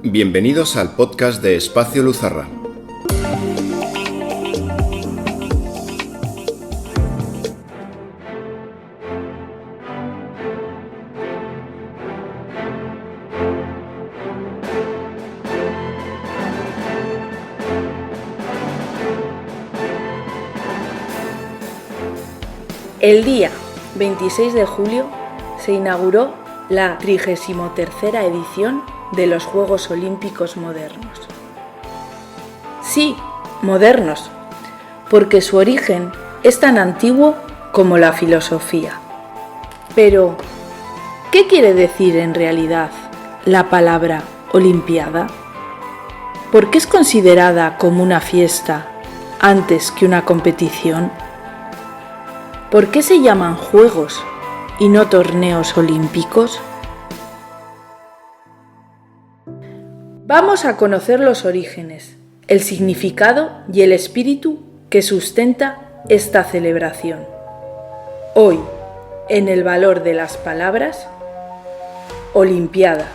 Bienvenidos al podcast de Espacio Luzarra. El día 26 de julio se inauguró la 33ª edición de los Juegos Olímpicos Modernos. Sí, modernos, porque su origen es tan antiguo como la filosofía. Pero, ¿qué quiere decir en realidad la palabra Olimpiada? ¿Por qué es considerada como una fiesta antes que una competición? ¿Por qué se llaman Juegos y no torneos olímpicos? Vamos a conocer los orígenes, el significado y el espíritu que sustenta esta celebración. Hoy, en el valor de las palabras, Olimpiada.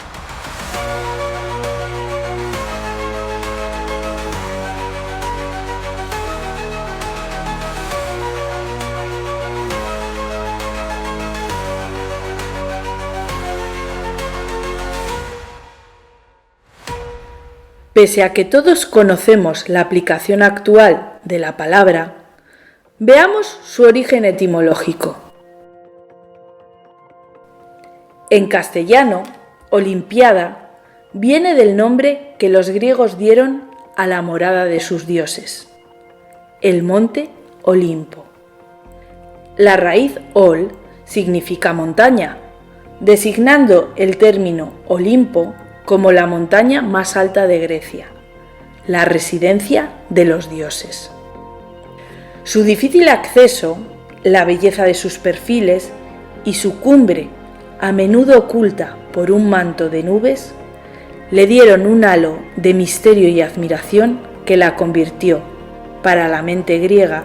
Pese a que todos conocemos la aplicación actual de la palabra, veamos su origen etimológico. En castellano, Olimpiada viene del nombre que los griegos dieron a la morada de sus dioses, el monte Olimpo. La raíz ol significa montaña, designando el término Olimpo como la montaña más alta de Grecia, la residencia de los dioses. Su difícil acceso, la belleza de sus perfiles y su cumbre, a menudo oculta por un manto de nubes, le dieron un halo de misterio y admiración que la convirtió, para la mente griega,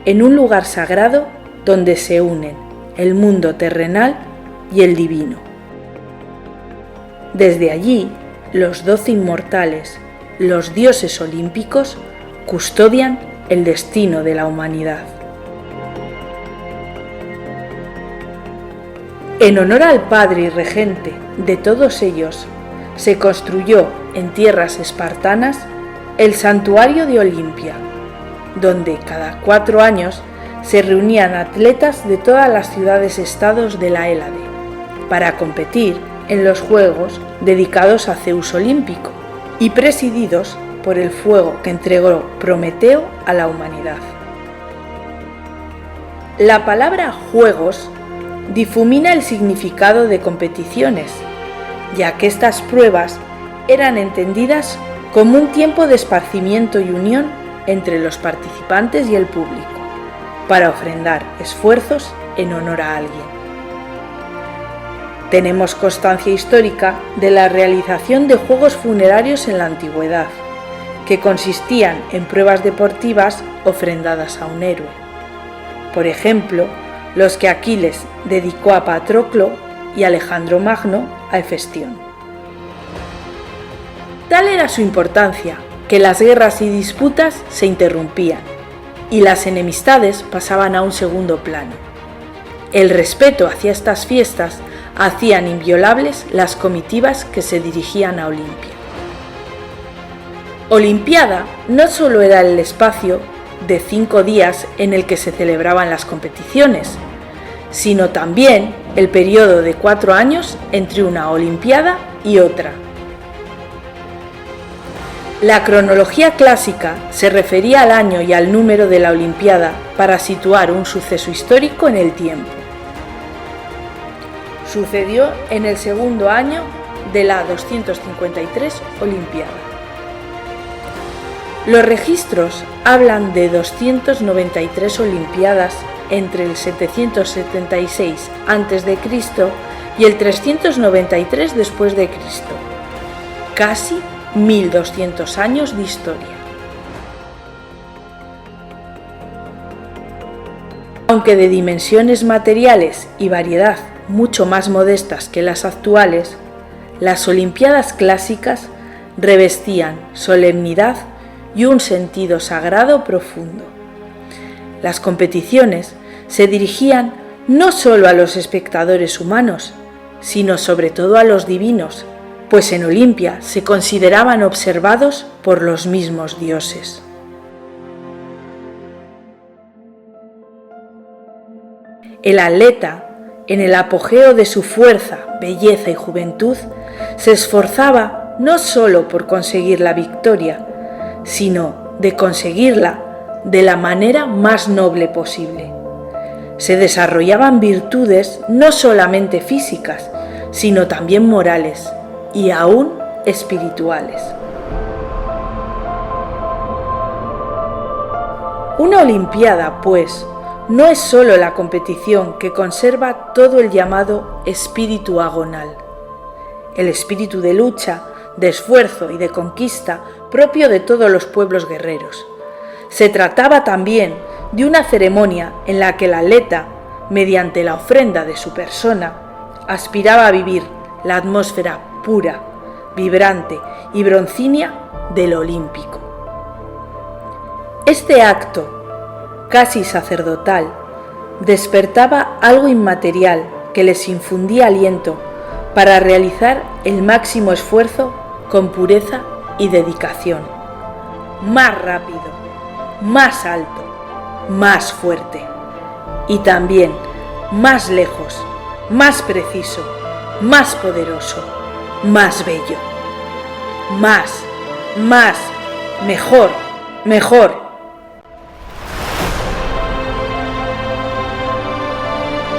en un lugar sagrado donde se unen el mundo terrenal y el divino. Desde allí, los 12 inmortales, los dioses olímpicos, custodian el destino de la humanidad. En honor al padre y regente de todos ellos, se construyó en tierras espartanas el santuario de Olimpia, donde cada 4 años se reunían atletas de todas las ciudades-estados de la Hélade para competir en los Juegos dedicados a Zeus Olímpico y presididos por el fuego que entregó Prometeo a la humanidad. La palabra Juegos difumina el significado de competiciones, ya que estas pruebas eran entendidas como un tiempo de esparcimiento y unión entre los participantes y el público, para ofrendar esfuerzos en honor a alguien. Tenemos constancia histórica de la realización de juegos funerarios en la antigüedad, que consistían en pruebas deportivas ofrendadas a un héroe. Por ejemplo, los que Aquiles dedicó a Patroclo y Alejandro Magno a Hefestión. Tal era su importancia que las guerras y disputas se interrumpían y las enemistades pasaban a un segundo plano. El respeto hacia estas fiestas hacían inviolables las comitivas que se dirigían a Olimpia. Olimpiada no solo era el espacio de 5 días en el que se celebraban las competiciones, sino también el periodo de 4 años entre una Olimpiada y otra. La cronología clásica se refería al año y al número de la Olimpiada para situar un suceso histórico en el tiempo. Sucedió en el segundo año de la 253 Olimpiada. Los registros hablan de 293 Olimpiadas entre el 776 a.C. y el 393 después de Cristo. Casi 1200 años de historia. Aunque de dimensiones materiales y variedad mucho más modestas que las actuales, las Olimpiadas clásicas revestían solemnidad y un sentido sagrado profundo. Las competiciones se dirigían no solo a los espectadores humanos, sino sobre todo a los divinos, pues en Olimpia se consideraban observados por los mismos dioses. El atleta, en el apogeo de su fuerza, belleza y juventud, se esforzaba no solo por conseguir la victoria, sino de conseguirla de la manera más noble posible. Se desarrollaban virtudes no solamente físicas, sino también morales y aún espirituales. Una Olimpiada, pues, no es solo la competición que conserva todo el llamado espíritu agonal, el espíritu de lucha, de esfuerzo y de conquista propio de todos los pueblos guerreros. Se trataba también de una ceremonia en la que el atleta, mediante la ofrenda de su persona, aspiraba a vivir la atmósfera pura, vibrante y broncínea de lo olímpico. Este acto, casi sacerdotal, despertaba algo inmaterial que les infundía aliento para realizar el máximo esfuerzo con pureza y dedicación. Más rápido, más alto, más fuerte y también más lejos, más preciso, más poderoso, más bello. Más, mejor, mejor.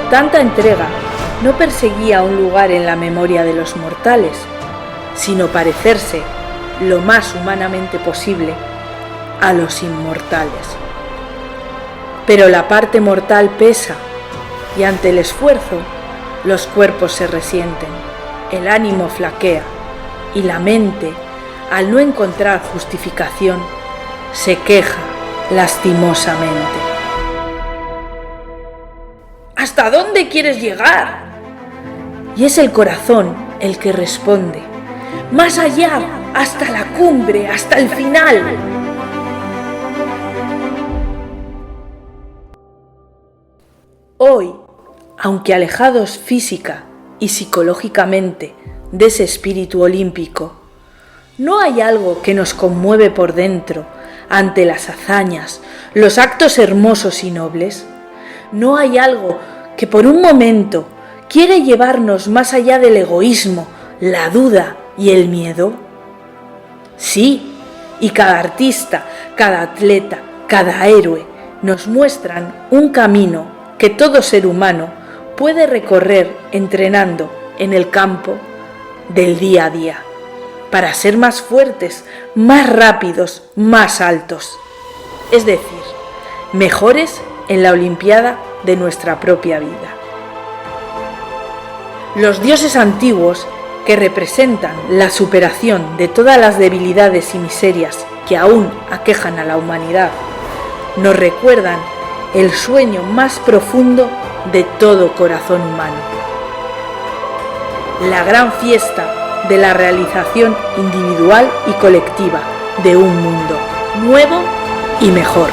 Tanta entrega no perseguía un lugar en la memoria de los mortales, sino parecerse lo más humanamente posible a los inmortales. Pero la parte mortal pesa y ante el esfuerzo los cuerpos se resienten, el ánimo flaquea y la mente, al no encontrar justificación, se queja lastimosamente. ¿Hasta dónde quieres llegar? Y es el corazón el que responde. Más allá, hasta la cumbre, hasta el final. Hoy, aunque alejados física y psicológicamente de ese espíritu olímpico, ¿no hay algo que nos conmueve por dentro ante las hazañas, los actos hermosos y nobles? ¿No hay algo que por un momento quiere llevarnos más allá del egoísmo, la duda y el miedo? Sí, y cada artista, cada atleta, cada héroe nos muestran un camino que todo ser humano puede recorrer entrenando en el campo del día a día, para ser más fuertes, más rápidos, más altos. Es decir, mejores en la Olimpiada de nuestra propia vida. Los dioses antiguos, que representan la superación de todas las debilidades y miserias que aún aquejan a la humanidad, nos recuerdan el sueño más profundo de todo corazón humano: la gran fiesta de la realización individual y colectiva de un mundo nuevo y mejor.